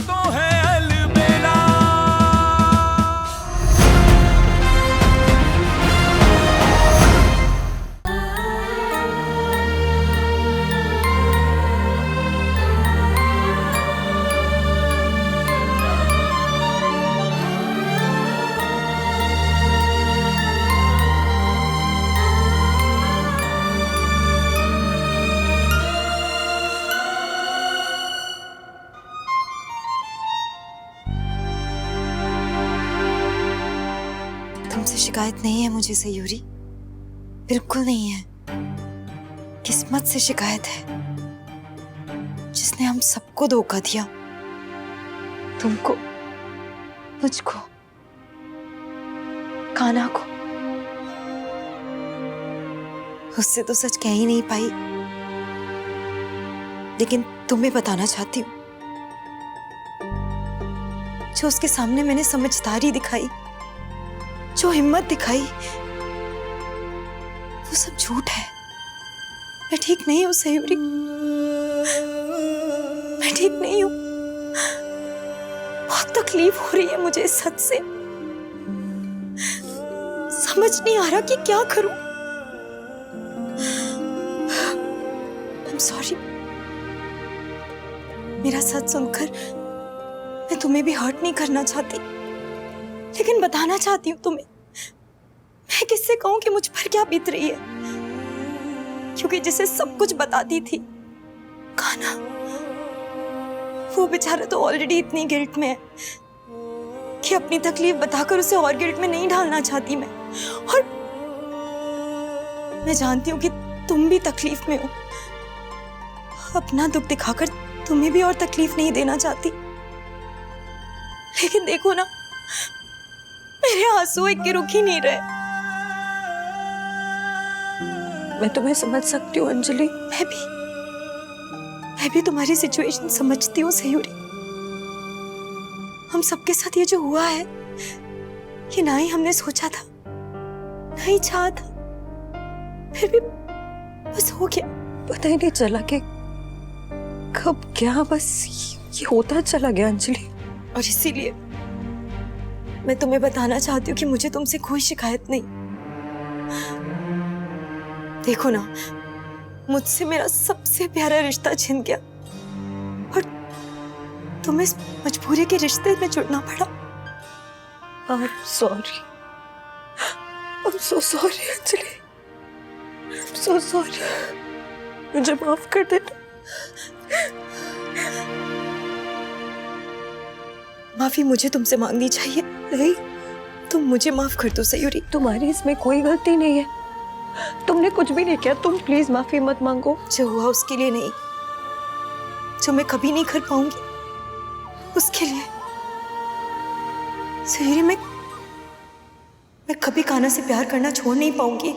तो है अलबेला। तुमसे शिकायत नहीं है मुझे सयूरी, बिल्कुल नहीं है। किस्मत से शिकायत है, जिसने हम सबको धोखा दिया। तुमको, मुझको, कान्हा को। उससे तो सच कह ही नहीं पाई, लेकिन तुम्हें बताना चाहती हूँ। जो उसके सामने मैंने समझदारी दिखाई, जो हिम्मत दिखाई, वो सब झूठ है। मैं ठीक नहीं हूं सयूरी, मैं ठीक नहीं हूं। बहुत तकलीफ हो रही है मुझे इस सच से। समझ नहीं आ रहा कि क्या करूं। I'm sorry। मेरा सच सुनकर मैं तुम्हें भी हर्ट नहीं करना चाहती, लेकिन बताना चाहती हूँ तुम्हें। मैं किससे कहूं कि मुझ पर क्या बीत रही है, क्योंकि जिसे सब कुछ बताती थी, कान्हा, वो बेचारा तो ऑलरेडी इतनी गिल्ट में है कि अपनी तकलीफ बताकर उसे और गिल्ट में नहीं डालना चाहती मैं। और मैं जानती हूँ कि तुम भी तकलीफ में हो। अपना दुख दिखाकर तुम्हें भी और तकलीफ नहीं देना चाहती, लेकिन देखो ना, मेरे आंसू एक के रुक ही नहीं रहे। मैं तुम्हें समझ सकती हूँ अंजलि, मैं भी तुम्हारी सिचुएशन समझती हूँ सयूरी। हम सबके साथ ये जो हुआ है, ये ना ही हमने सोचा था, ना ही चाहा था, फिर भी बस हो गया। पता ही नहीं चला कि कब क्या बस ये होता चला गया अंजलि। और इसीलिए मैं तुम्हें बताना चाहती हूँ कि मुझे तुमसे कोई शिकायत नहीं। देखो ना, मुझसे मेरा सबसे प्यारा रिश्ता छिन गया और तुम्हें इस मजबूरी के रिश्ते में जुड़ना पड़ा। I'm sorry, I'm so sorry Anjali, I'm so sorry। मुझे माफ कर देना। माफी मुझे तुमसे मांगनी चाहिए। नहीं, तुम मुझे माफ कर दो सयूरी। तुम्हारी इसमें कोई गलती नहीं है, तुमने कुछ भी नहीं किया। तुम प्लीज माफी मत मांगो। जो हुआ उसके लिए नहीं, जो मैं कभी नहीं कर पाऊंगी उसके लिए। सयूरी, मैं कभी कान्हा से प्यार करना छोड़ नहीं पाऊंगी।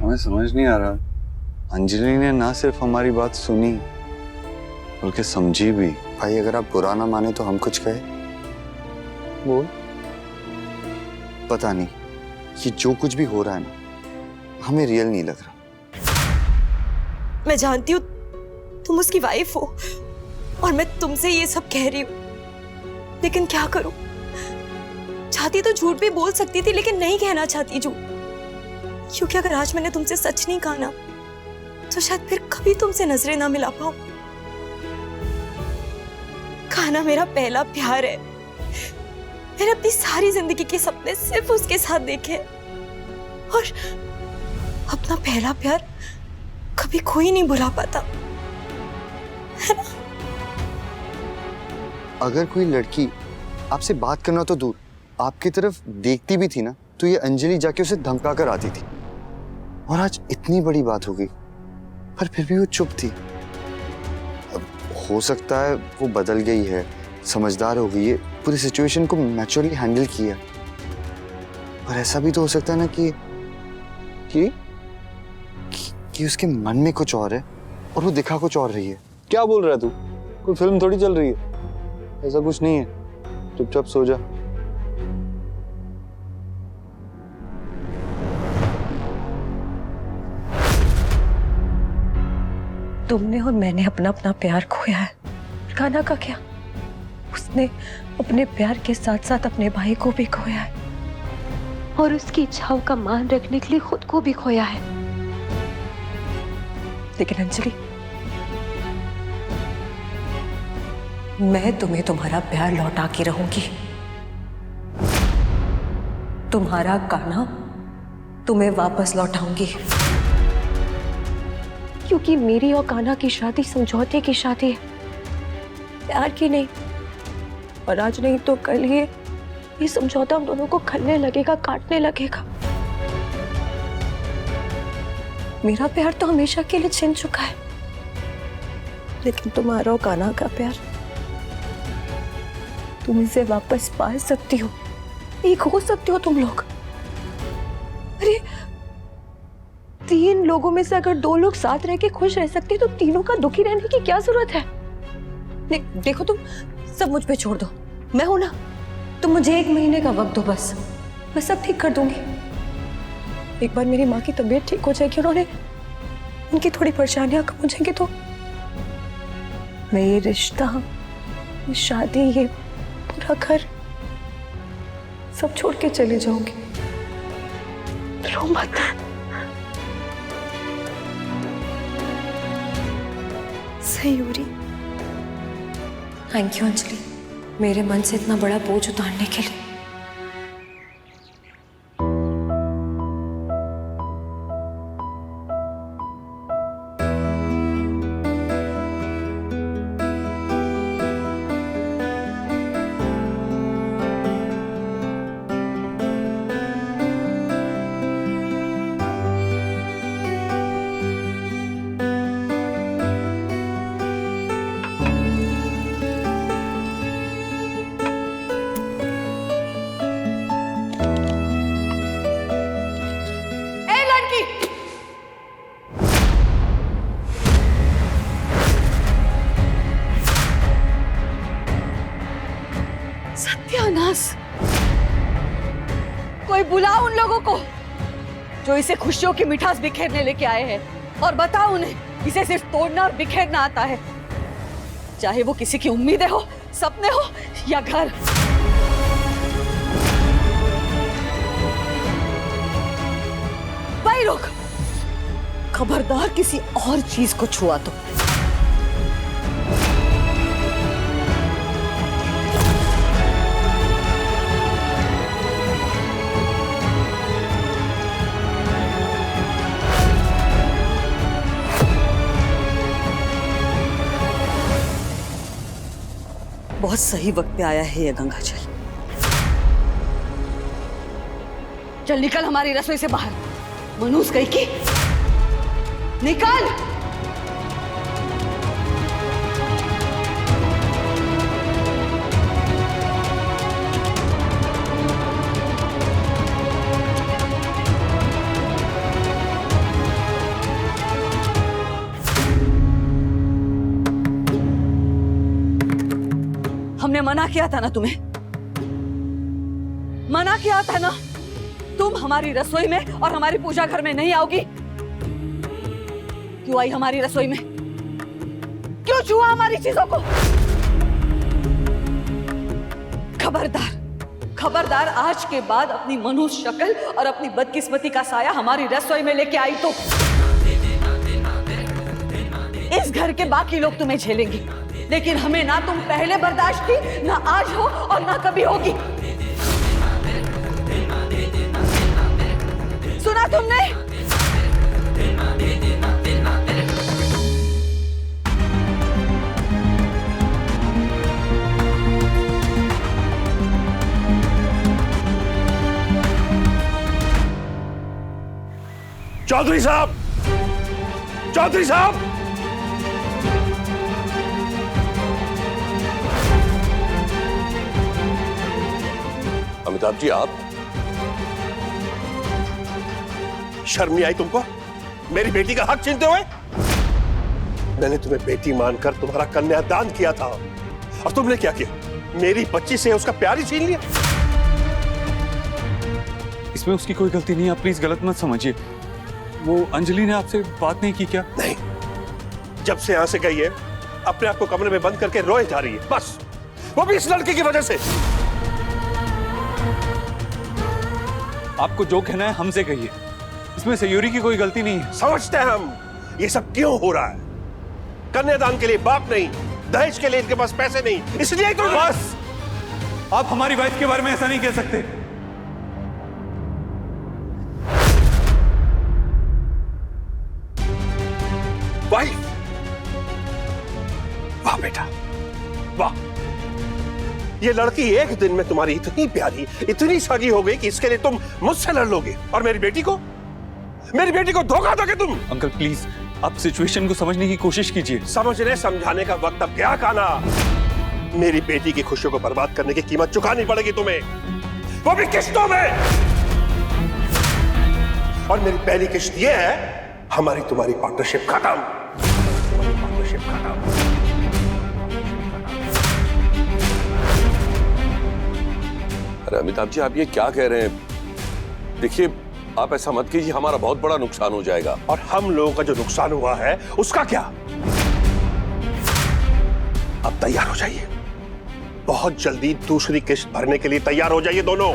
हमें समझ नहीं आ रहा, अंजलि ने ना सिर्फ हमारी बात सुनी बल्कि समझी भी। भाई अगर आप बुरा ना माने तो हम कुछ कहे। बोल। पता नहीं, ये जो कुछ भी हो रहा है ना, हमें रियल नहीं लग रहा। मैं जानती हूँ तुम उसकी वाइफ हो और मैं तुमसे ये सब कह रही हूँ, लेकिन क्या करूं? चाहती तो झूठ भी बोल सकती थी, लेकिन नहीं कहना चाहती झूठ, क्योंकि अगर आज मैंने तुमसे सच नहीं कहा ना, तो शायद फिर कभी तुमसे नजरें ना मिला पाऊं। कान्हा मेरा पहला प्यार है। मैंने अपनी सारी जिंदगी के सपने सिर्फ उसके साथ देखे, और अपना पहला प्यार कभी कोई नहीं भुला पाता, है ना? अगर कोई लड़की आपसे बात करना तो दूर, आपकी तरफ देखती भी थी ना, तो ये अंजलि जाके उसे धमका कर आती थी। और आज इतनी बड़ी बात हो गई, पर फिर भी वो चुप थी। अब हो सकता है वो बदल गई है, समझदार हो गई है, पूरी सिचुएशन को मैच्योरली हैंडल किया। पर ऐसा भी तो हो सकता है ना कि उसके मन में कुछ और है और वो दिखा कुछ और रही है। क्या बोल रहा है तू? कोई फिल्म थोड़ी चल रही है, ऐसा कुछ नहीं है। चुपचाप सो जा। तुमने और मैंने अपना अपना प्यार खोया है, कान्हा का क्या? उसने अपने प्यार के साथ साथ अपने भाई को भी खोया है और उसकी इच्छाओं का मान रखने के लिए खुद को भी खोया है। लेकिन अंजलि, मैं तुम्हें तुम्हारा प्यार लौटा के रहूंगी। तुम्हारा कान्हा तुम्हें वापस लौटाऊंगी, क्योंकि मेरी और कान्हा की शादी समझौते की शादी है, प्यार की नहीं। और आज नहीं तो कल ये समझौता हम दोनों को खलने लगेगा, काटने लगेगा। मेरा प्यार तो हमेशा के लिए छिन चुका है, लेकिन तुम्हारा और कान्हा का प्यार तुम इसे वापस पा सकती हो, एक हो सकती हो तुम लोग। अरे 3 लोगों में से अगर 2 लोग साथ रह के खुश रह सकते तो तीनों का दुखी रहने की क्या जरूरत है? देखो, तुम सब मुझ पे छोड़ दो, मैं हूं ना। तुम मुझे 1 महीने का वक्त दो, बस मैं सब ठीक कर दूंगी। एक बार मेरी माँ की तबीयत ठीक हो जाएगी, उनकी थोड़ी परेशानियां कम हो जाएंगी, तो मैं ये रिश्ता, ये शादी, ये पूरा घर सब छोड़ के चली जाऊंगी। रो मत। सही हो रही। थैंक यू अंजलि, मेरे मन से इतना बड़ा बोझ उतारने के लिए। सत्यानाश! कोई बुलाओ उन लोगों को जो इसे खुशियों की मिठास बिखेरने लेके आए हैं, और बताओ उन्हें इसे सिर्फ तोड़ना और बिखेरना आता है, चाहे वो किसी की उम्मीदें हो, सपने हो या घर। भाई लोग, खबरदार किसी और चीज को छुआ तो। बहुत सही वक्त पे आया है ये गंगाजल। चल निकल हमारी रसोई से बाहर, मनूस कहीं की, निकल। हमने मना किया था ना तुम्हें, मना किया था ना, तुम हमारी रसोई में और हमारी पूजा घर में नहीं आओगी। क्यों आई हमारी रसोई में? क्यों छुआ हमारी चीजों को? खबरदार, खबरदार, आज के बाद अपनी मनुष्य शक्ल और अपनी बदकिस्मती का साया हमारी रसोई में लेके आई तो इस घर के बाकी लोग तुम्हें झेलेंगे, लेकिन हमें ना तुम पहले बर्दाश्त की, ना आज हो और ना कभी होगी। सुना तुमने? चौधरी साहब, चौधरी साहब, अमिताभ जी, आप? शर्म नहीं आई तुमको मेरी बेटी का हक छीनते हुए? मैंने तुम्हें बेटी मानकर तुम्हारा कन्यादान किया था, और तुमने क्या किया? मेरी बच्ची से उसका प्यार ही छीन लिया। इसमें उसकी कोई गलती नहीं, आप प्लीज गलत मत समझिए। वो अंजलि ने आपसे बात नहीं की क्या? नहीं, जब से यहां से गई है अपने आप को कमरे में बंद करके रोए जा रही है, बस वो भी इस लड़के की वजह से। आपको जो कहना है हमसे कहिए, इसमें सयूरी की कोई गलती नहीं है। समझते हैं हम ये सब क्यों हो रहा है। कन्यादान के लिए बाप नहीं, दहेज के लिए इनके पास पैसे नहीं, इसलिए तो बस, आप हमारी वाइफ के बारे में ऐसा नहीं कह सकते। वाइफ? वाह बेटा, वाह। ये लड़की एक दिन में तुम्हारी इतनी प्यारी, इतनी सगी हो गई कि इसके लिए तुम मुझसे लड़ लोगे, और मेरी बेटी को धोखा दोगे तुम। अंकल प्लीज, आप सिचुएशन को समझने की कोशिश कीजिए। समझने समझाने का वक्त अब गया काना। मेरी बेटी की खुशियों को बर्बाद करने की कीमत चुकानी पड़ेगी तुम्हें, वो भी किश्तों में। और मेरी पहली किश्त ये है, हमारी तुम्हारी पार्टनरशिप खत्म। अरे अमिताभ जी, आप ये क्या कह रहे हैं? देखिए, आप ऐसा मत कीजिए, हमारा बहुत बड़ा नुकसान हो जाएगा। और हम लोगों का जो नुकसान हुआ है उसका क्या? अब तैयार हो जाइए, बहुत जल्दी दूसरी किश्त भरने के लिए तैयार हो जाइए दोनों।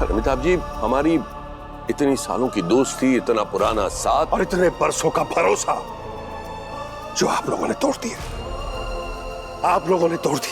अमिताभ जी, हमारी इतनी सालों की दोस्ती, इतना पुराना साथ, और इतने बरसों का भरोसा जो आप लोगों ने तोड़ दिया, आप लोगों ने तोड़ दिया।